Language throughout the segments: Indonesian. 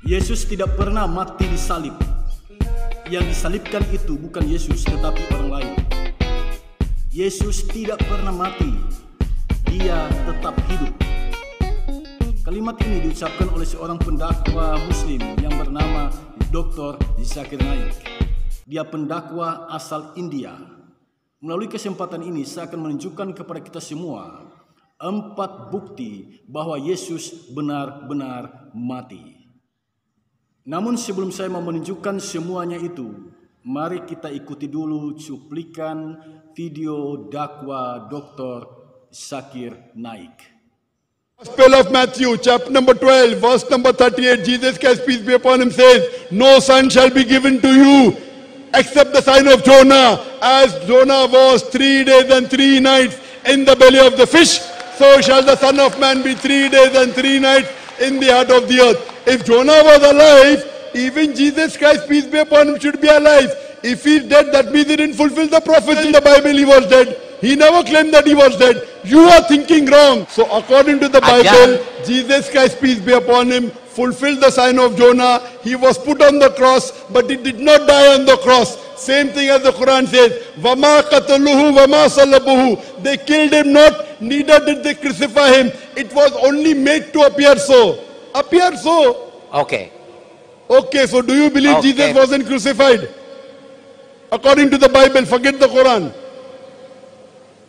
Yesus tidak pernah mati di salib. Yang disalibkan itu bukan Yesus tetapi orang lain. Yesus tidak pernah mati. Dia tetap hidup. Kalimat ini diucapkan oleh seorang pendakwa Muslim yang bernama Dr. Zakir Naik. Dia pendakwa asal India. Melalui kesempatan ini saya akan menunjukkan kepada kita semua 4 bukti bahwa Yesus benar-benar mati. Namun sebelum saya mau menunjukkan semuanya itu, mari kita ikuti dulu cuplikan video dakwah Dr. Zakir Naik. Gospel of Matthew, chapter number 12, verse number 38, Jesus Christ, peace be upon him, says, "No son shall be given to you, except the sign of Jonah. As Jonah was 3 days and 3 nights in the belly of the fish, so shall the Son of Man be 3 days and 3 nights in the heart of the earth." If Jonah was alive, even Jesus Christ, peace be upon him, should be alive. If he's dead, that means he didn't fulfill the prophecy in the Bible. He was dead. He never claimed that he was dead. You are thinking wrong. So according to the Bible, Jesus Christ, peace be upon him, fulfilled the sign of Jonah. He was put on the cross, but he did not die on the cross. Same thing as the Quran says, "Wama qataluhu wama salabuhu." They killed him not, neither did they crucify him. It was only made to appear so. Appear so. Okay. Okay, so do you believe Okay. Jesus wasn't crucified? According to the Bible, forget the Quran.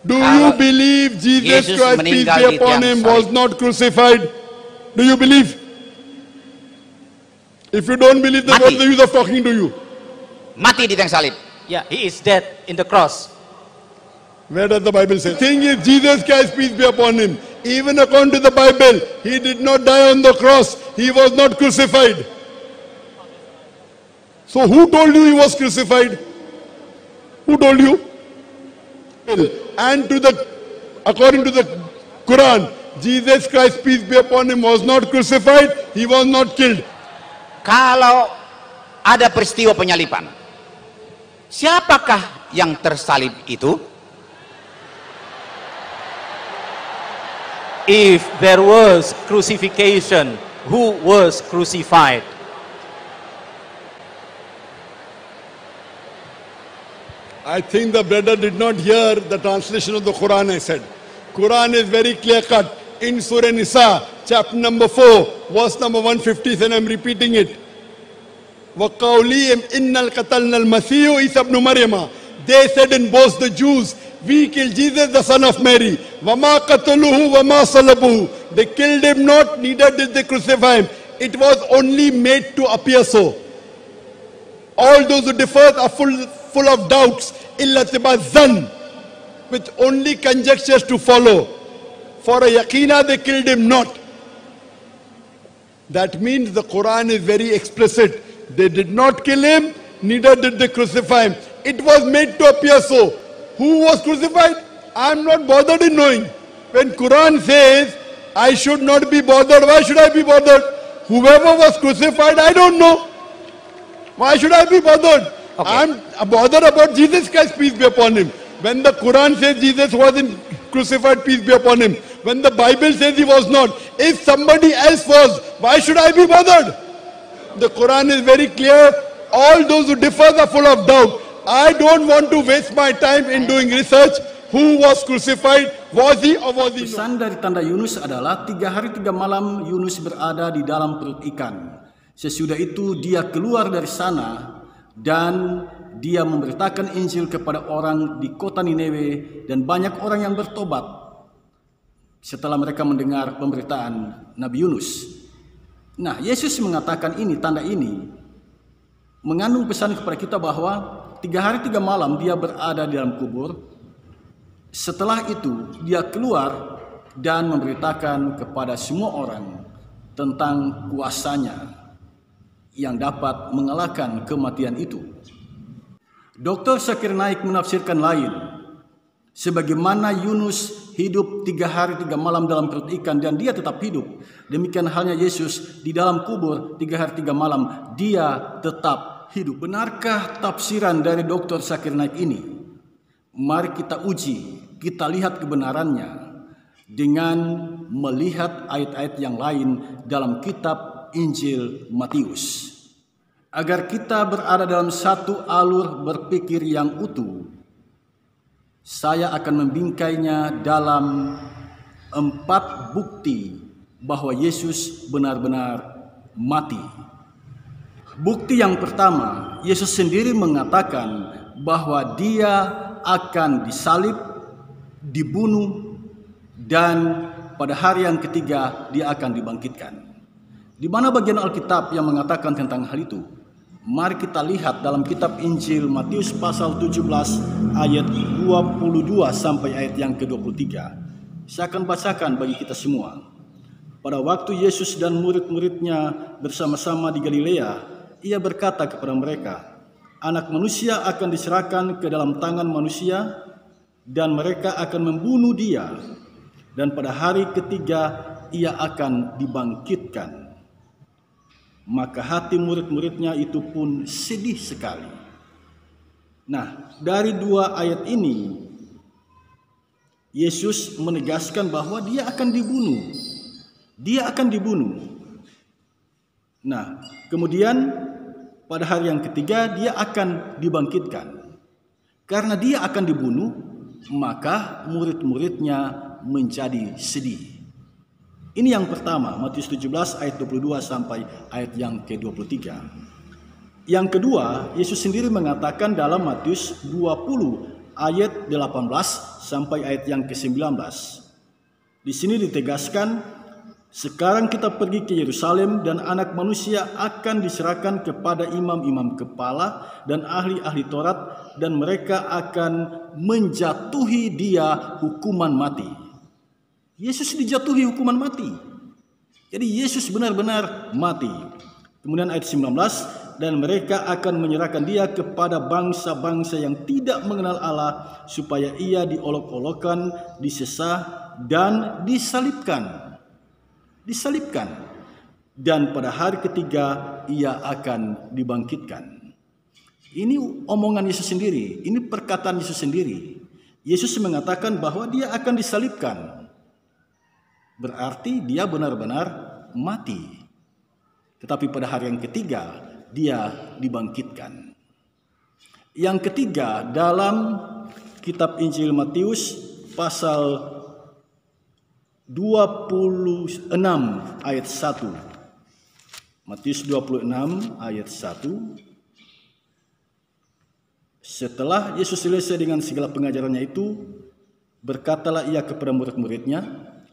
Do you believe Jesus Yesus Christ, peace meninggal be di upon tiang him, salib. was not crucified? Do you believe? If you don't believe, then what's Mati. the use of talking to you? Mati di tiang salib. Yeah, he is dead in the cross. Where does the Bible say? Thing is, Jesus Christ, peace be upon him, even according to the Bible, he did not die on the cross. He was not crucified. So who told you he was crucified? Who told you? And according to the Quran, Jesus Christ, peace be upon him, was not crucified. He was not killed. Kalau ada peristiwa penyaliban, siapakah yang tersalib itu? If there was crucifixion, who was crucified? I think the brother did not hear the translation of the Quran I said. Quran is very clear cut. In Surah Nisa, chapter number 4, verse number 150, and I'm repeating it. وَقَوْلِهِمْ إِنَّ الْقَتَلْنَا الْمَسِيحُ عِيسَى ابْنُ مَرْيَمَ. They said in both the Jews, we killed Jesus the son of Mary. وَمَا قَتَلُوهُ وَمَا صَلَبُوهُ. They killed him not, neither did they crucify him. It was only made to appear so. All those who differ are full of doubts, illa zan, with only conjectures to follow. For a yaqina they killed him not. That means the Quran is very explicit. They did not kill him, neither did they crucify him. It was made to appear so. Who was crucified? I am not bothered in knowing. When Quran says, I should not be bothered, why should I be bothered? Whoever was crucified, I don't know. Why should I be bothered? Okay. I'm bothered about Jesus Christ, peace be upon him. When the Quran says Jesus wasn't crucified, peace be upon him. When the Bible says he was not. If somebody else was, why should I be bothered? The Quran is very clear. All those who differ are full of doubt. I don't want to waste my time in doing research. Who was crucified? Was he or was he not? Pesan dari tanda Yunus adalah 3 hari 3 malam Yunus berada di dalam perut ikan. Sesudah itu dia keluar dari sana dan dia memberitakan Injil kepada orang di kota Nineve dan banyak orang yang bertobat setelah mereka mendengar pemberitaan Nabi Yunus. Nah, Yesus mengatakan ini, tanda ini mengandung pesan kepada kita bahwa 3 hari 3 malam dia berada di dalam kubur. Setelah itu dia keluar dan memberitakan kepada semua orang tentang kuasanya yang dapat mengalahkan kematian itu. Dr. Zakir Naik menafsirkan lain. Sebagaimana Yunus hidup 3 hari 3 malam dalam perut ikan dan dia tetap hidup, demikian halnya Yesus di dalam kubur 3 hari 3 malam, dia tetap hidup. Benarkah tafsiran dari Dr. Zakir Naik ini? Mari kita uji, kita lihat kebenarannya dengan melihat ayat-ayat yang lain dalam kitab Injil Matius. Agar kita berada dalam satu alur berpikir yang utuh, saya akan membingkainya dalam 4 bukti bahwa Yesus benar-benar mati. Bukti yang pertama, Yesus sendiri mengatakan bahwa Dia akan disalib, dibunuh, dan pada hari yang ketiga Dia akan dibangkitkan. Di mana bagian Alkitab yang mengatakan tentang hal itu? Mari kita lihat dalam kitab Injil Matius pasal 17 ayat 22 sampai ayat yang ke-23. Saya akan bacakan bagi kita semua. Pada waktu Yesus dan murid-muridnya bersama-sama di Galilea, Ia berkata kepada mereka, Anak Manusia akan diserahkan ke dalam tangan manusia, dan mereka akan membunuh Dia, dan pada hari ketiga Ia akan dibangkitkan. Maka hati murid-muridnya itu pun sedih sekali. Nah, dari 2 ayat ini, Yesus menegaskan bahwa Dia akan dibunuh. Dia akan dibunuh. Nah, kemudian pada hari yang ketiga Dia akan dibangkitkan. Karena Dia akan dibunuh, maka murid-muridnya menjadi sedih. Ini yang pertama, Matius 17 ayat 22 sampai ayat yang ke-23. Yang kedua, Yesus sendiri mengatakan dalam Matius 20 ayat 18 sampai ayat yang ke-19. Di sini ditegaskan, sekarang kita pergi ke Yerusalem dan Anak Manusia akan diserahkan kepada imam-imam kepala dan ahli-ahli Taurat, dan mereka akan menjatuhi Dia hukuman mati. Yesus dijatuhi hukuman mati. Jadi Yesus benar-benar mati. Kemudian ayat 19, dan mereka akan menyerahkan Dia kepada bangsa-bangsa yang tidak mengenal Allah, supaya Ia diolok-olokkan, disesah, dan disalibkan. Disalibkan. Dan pada hari ketiga Ia akan dibangkitkan. Ini omongan Yesus sendiri. Ini perkataan Yesus sendiri. Yesus mengatakan bahwa Dia akan disalibkan. Berarti Dia benar-benar mati. Tetapi pada hari yang ketiga Dia dibangkitkan. Yang ketiga, dalam kitab Injil Matius pasal 26 ayat 1. Matius 26 ayat 1. Setelah Yesus selesai dengan segala pengajarannya itu, berkatalah Ia kepada murid-muridnya,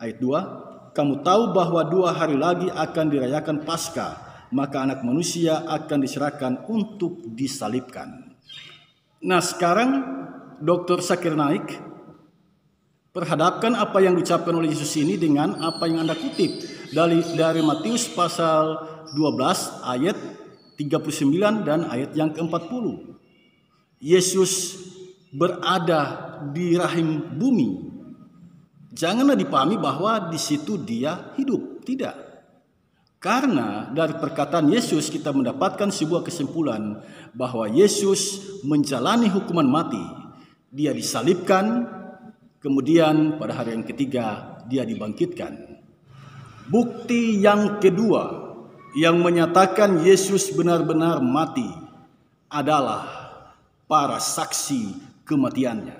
ayat 2, kamu tahu bahwa 2 hari lagi akan dirayakan Paskah, maka Anak Manusia akan diserahkan untuk disalibkan. Nah, sekarang Dr. Zakir Naik perhadapkan apa yang diucapkan oleh Yesus ini dengan apa yang Anda kutip dari Matius pasal 12 ayat 39 dan ayat yang ke-40. Yesus berada di rahim bumi. Janganlah dipahami bahwa di situ Dia hidup. Tidak. Karena dari perkataan Yesus kita mendapatkan sebuah kesimpulan bahwa Yesus menjalani hukuman mati. Dia disalibkan, kemudian pada hari yang ketiga Dia dibangkitkan. Bukti yang kedua yang menyatakan Yesus benar-benar mati adalah para saksi kematiannya.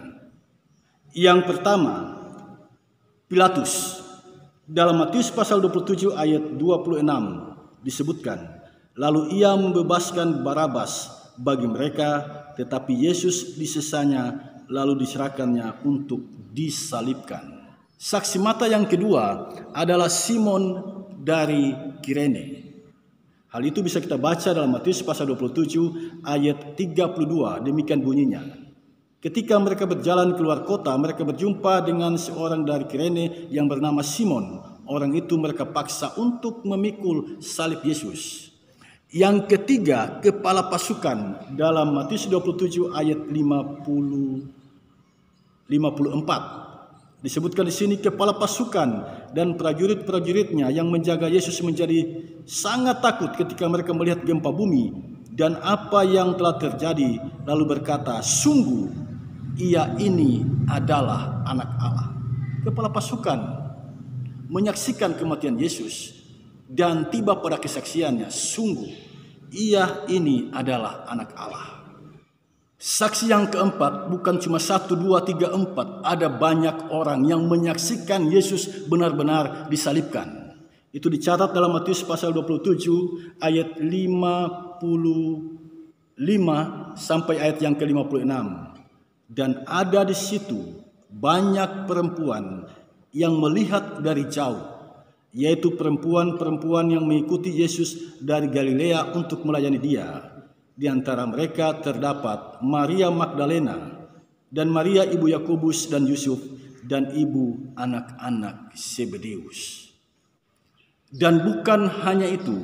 Yang pertama, Pilatus. Dalam Matius pasal 27 ayat 26 disebutkan, lalu Ia membebaskan Barabas bagi mereka, tetapi Yesus disesanya lalu diserahkannya untuk disalibkan. Saksi mata yang kedua adalah Simon dari Kirene. Hal itu bisa kita baca dalam Matius pasal 27 ayat 32, demikian bunyinya. Ketika mereka berjalan keluar kota, mereka berjumpa dengan seorang dari Kirene yang bernama Simon. Orang itu mereka paksa untuk memikul salib Yesus. Yang ketiga, kepala pasukan dalam Matius 27 ayat 54. Disebutkan di sini kepala pasukan dan prajurit-prajuritnya yang menjaga Yesus menjadi sangat takut ketika mereka melihat gempa bumi dan apa yang telah terjadi, lalu berkata, sungguh Ia ini adalah Anak Allah. Kepala pasukan menyaksikan kematian Yesus dan tiba pada kesaksiannya, sungguh ia ini adalah anak Allah. Saksi yang keempat bukan cuma 1, 2, 3, 4. Ada banyak orang yang menyaksikan Yesus benar-benar disalibkan. Itu dicatat dalam Matius pasal 27 ayat 55 sampai ayat yang ke-56. Dan ada di situ banyak perempuan yang melihat dari jauh, yaitu perempuan-perempuan yang mengikuti Yesus dari Galilea untuk melayani Dia. Di antara mereka terdapat Maria Magdalena dan Maria ibu Yakobus dan Yusuf dan ibu anak-anak Zebedeus. Dan bukan hanya itu,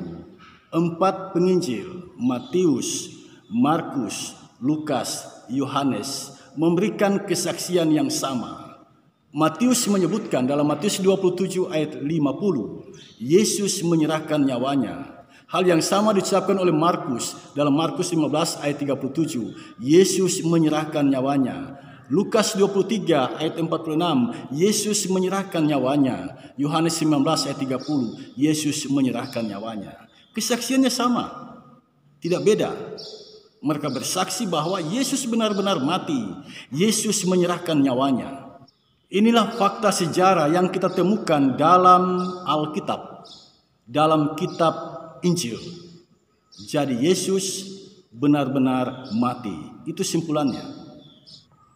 4 penginjil, Matius, Markus, Lukas, Yohanes, memberikan kesaksian yang sama. Matius menyebutkan dalam Matius 27 ayat 50, Yesus menyerahkan nyawanya. Hal yang sama diucapkan oleh Markus dalam Markus 15 ayat 37, Yesus menyerahkan nyawanya. Lukas 23 ayat 46, Yesus menyerahkan nyawanya. Yohanes 19 ayat 30, Yesus menyerahkan nyawanya. Kesaksiannya sama, tidak beda. Mereka bersaksi bahwa Yesus benar-benar mati. Yesus menyerahkan nyawanya. Inilah fakta sejarah yang kita temukan dalam Alkitab, dalam kitab Injil. Jadi Yesus benar-benar mati. Itu simpulannya.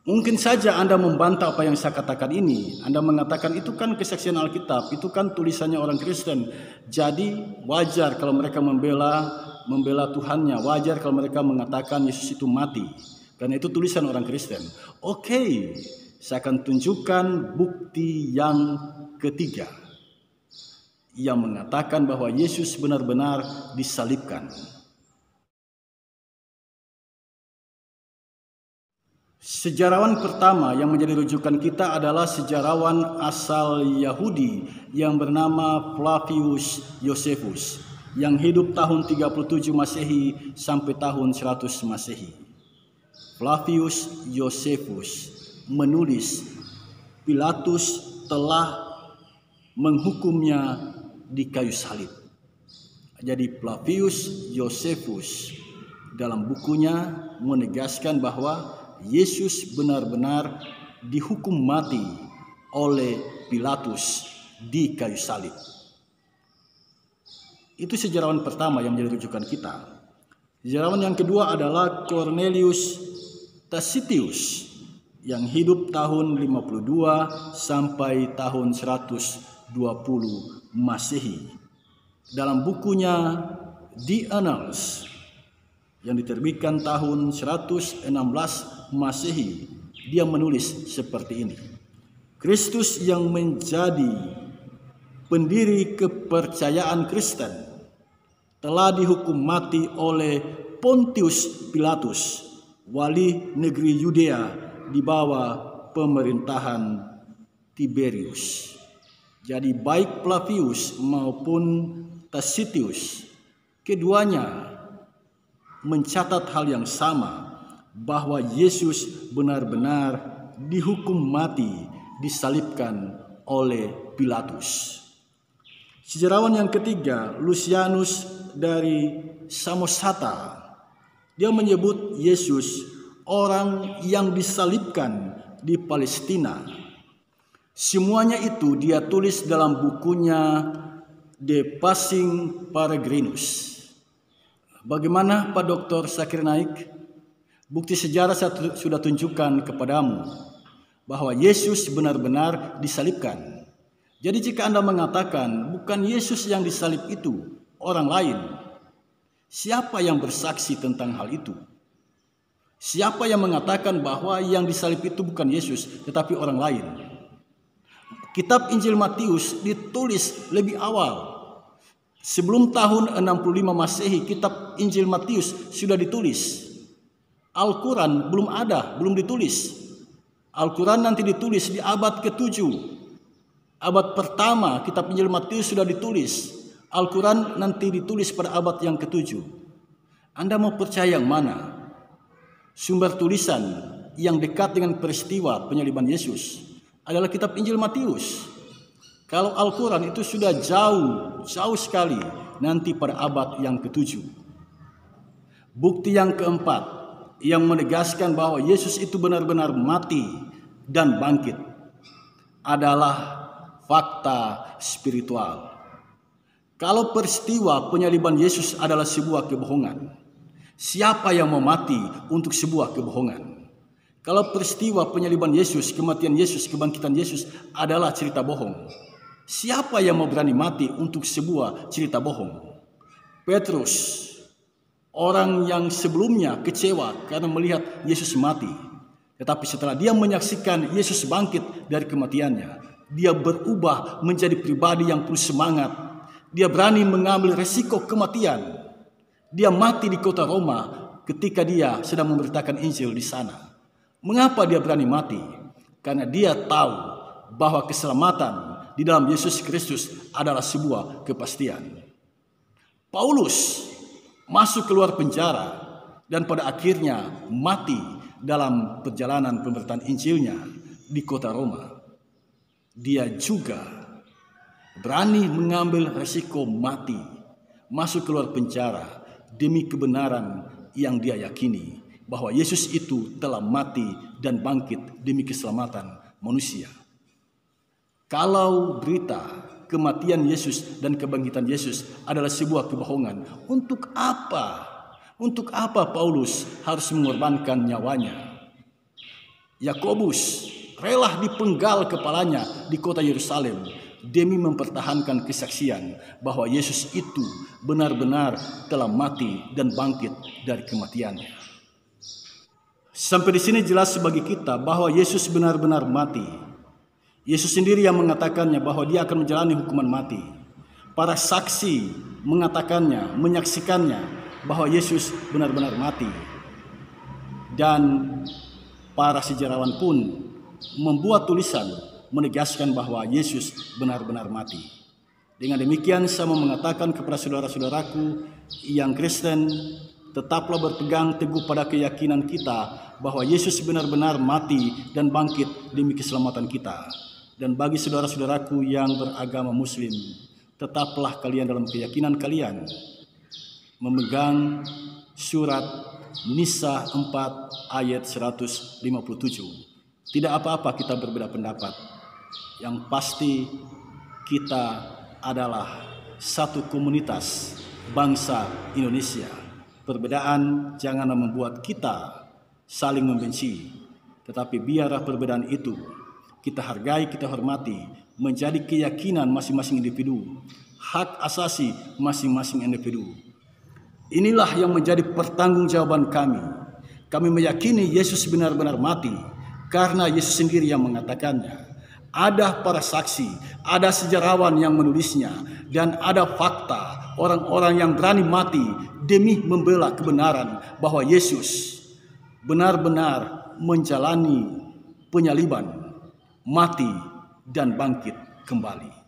Mungkin saja Anda membantah apa yang saya katakan ini. Anda mengatakan itu kan kesaksian Alkitab, itu kan tulisannya orang Kristen. Jadi wajar kalau mereka membela Tuhannya. Wajar kalau mereka mengatakan Yesus itu mati, karena itu tulisan orang Kristen. Oke, saya akan tunjukkan bukti yang ketiga yang mengatakan bahwa Yesus benar-benar disalibkan. Sejarawan pertama yang menjadi rujukan kita adalah sejarawan asal Yahudi yang bernama Flavius Josephus, yang hidup tahun 37 Masehi sampai tahun 100 Masehi. Flavius Josephus menulis Pilatus telah menghukumnya di kayu salib. Jadi Flavius Josephus dalam bukunya menegaskan bahwa Yesus benar-benar dihukum mati oleh Pilatus di kayu salib. Itu sejarawan pertama yang menjadi rujukan kita. Sejarawan yang kedua adalah Cornelius Tacitus yang hidup tahun 52 sampai tahun 120 Masehi. Dalam bukunya The Annals yang diterbitkan tahun 116 Masehi, dia menulis seperti ini. Kristus yang menjadi pendiri kepercayaan Kristen telah dihukum mati oleh Pontius Pilatus, wali negeri Yudea di bawah pemerintahan Tiberius. Jadi baik Flavius maupun Tacitus, keduanya mencatat hal yang sama, bahwa Yesus benar-benar dihukum mati, disalibkan oleh Pilatus. Sejarawan yang ketiga, Lucianus dari Samosata, dia menyebut Yesus orang yang disalibkan di Palestina. Semuanya itu dia tulis dalam bukunya De Passing Peregrinus. Bagaimana Pak Dr. Zakir Naik? Bukti sejarah saya sudah tunjukkan kepadamu bahwa Yesus benar-benar disalibkan. Jadi jika Anda mengatakan bukan Yesus yang disalib itu, orang lain, siapa yang bersaksi tentang hal itu? Siapa yang mengatakan bahwa yang disalib itu bukan Yesus tetapi orang lain? Kitab Injil Matius ditulis lebih awal. Sebelum tahun 65 Masehi, kitab Injil Matius sudah ditulis. Al-Quran belum ada, belum ditulis. Al-Quran nanti ditulis di abad ke-7. Abad pertama kitab Injil Matius sudah ditulis. Al-Quran nanti ditulis pada abad yang ke-7. Anda mau percaya yang mana? Sumber tulisan yang dekat dengan peristiwa penyaliban Yesus adalah kitab Injil Matius. Kalau Al-Quran itu sudah jauh sekali nanti pada abad yang ke-7. Bukti yang keempat yang menegaskan bahwa Yesus itu benar-benar mati dan bangkit adalah fakta spiritual. Kalau peristiwa penyaliban Yesus adalah sebuah kebohongan, siapa yang mau mati untuk sebuah kebohongan? Kalau peristiwa penyaliban Yesus, kematian Yesus, kebangkitan Yesus adalah cerita bohong, siapa yang mau berani mati untuk sebuah cerita bohong? Petrus, orang yang sebelumnya kecewa karena melihat Yesus mati, tetapi setelah dia menyaksikan Yesus bangkit dari kematiannya, dia berubah menjadi pribadi yang penuh semangat. Dia berani mengambil resiko kematian. Dia mati di kota Roma ketika dia sedang memberitakan Injil di sana. Mengapa dia berani mati? Karena dia tahu bahwa keselamatan di dalam Yesus Kristus adalah sebuah kepastian. Paulus masuk keluar penjara dan pada akhirnya mati dalam perjalanan pemberitaan Injilnya di kota Roma. Dia juga berani mengambil resiko mati, masuk keluar penjara demi kebenaran yang dia yakini bahwa Yesus itu telah mati dan bangkit demi keselamatan manusia. Kalau berita kematian Yesus dan kebangkitan Yesus adalah sebuah kebohongan, untuk apa? Untuk apa Paulus harus mengorbankan nyawanya? Yakobus rela dipenggal kepalanya di kota Yerusalem demi mempertahankan kesaksian bahwa Yesus itu benar-benar telah mati dan bangkit dari kematiannya. Sampai di sini jelas bagi kita bahwa Yesus benar-benar mati. Yesus sendiri yang mengatakannya bahwa dia akan menjalani hukuman mati. Para saksi mengatakannya, menyaksikannya bahwa Yesus benar-benar mati. Dan para sejarawan pun membuat tulisan menegaskan bahwa Yesus benar-benar mati. Dengan demikian saya mau mengatakan kepada saudara-saudaraku yang Kristen, tetaplah berpegang teguh pada keyakinan kita bahwa Yesus benar-benar mati dan bangkit demi keselamatan kita. Dan bagi saudara-saudaraku yang beragama Muslim, tetaplah kalian dalam keyakinan kalian memegang surat Nisa 4 ayat 157. Tidak apa-apa kita berbeda pendapat. Yang pasti kita adalah satu komunitas bangsa Indonesia. Perbedaan janganlah membuat kita saling membenci, tetapi biarlah perbedaan itu kita hargai, kita hormati, menjadi keyakinan masing-masing individu, hak asasi masing-masing individu. Inilah yang menjadi pertanggungjawaban kami. Kami meyakini Yesus benar-benar mati karena Yesus sendiri yang mengatakannya. Ada para saksi, ada sejarawan yang menulisnya, dan ada fakta orang-orang yang berani mati demi membela kebenaran bahwa Yesus benar-benar menjalani penyaliban, mati, dan bangkit kembali.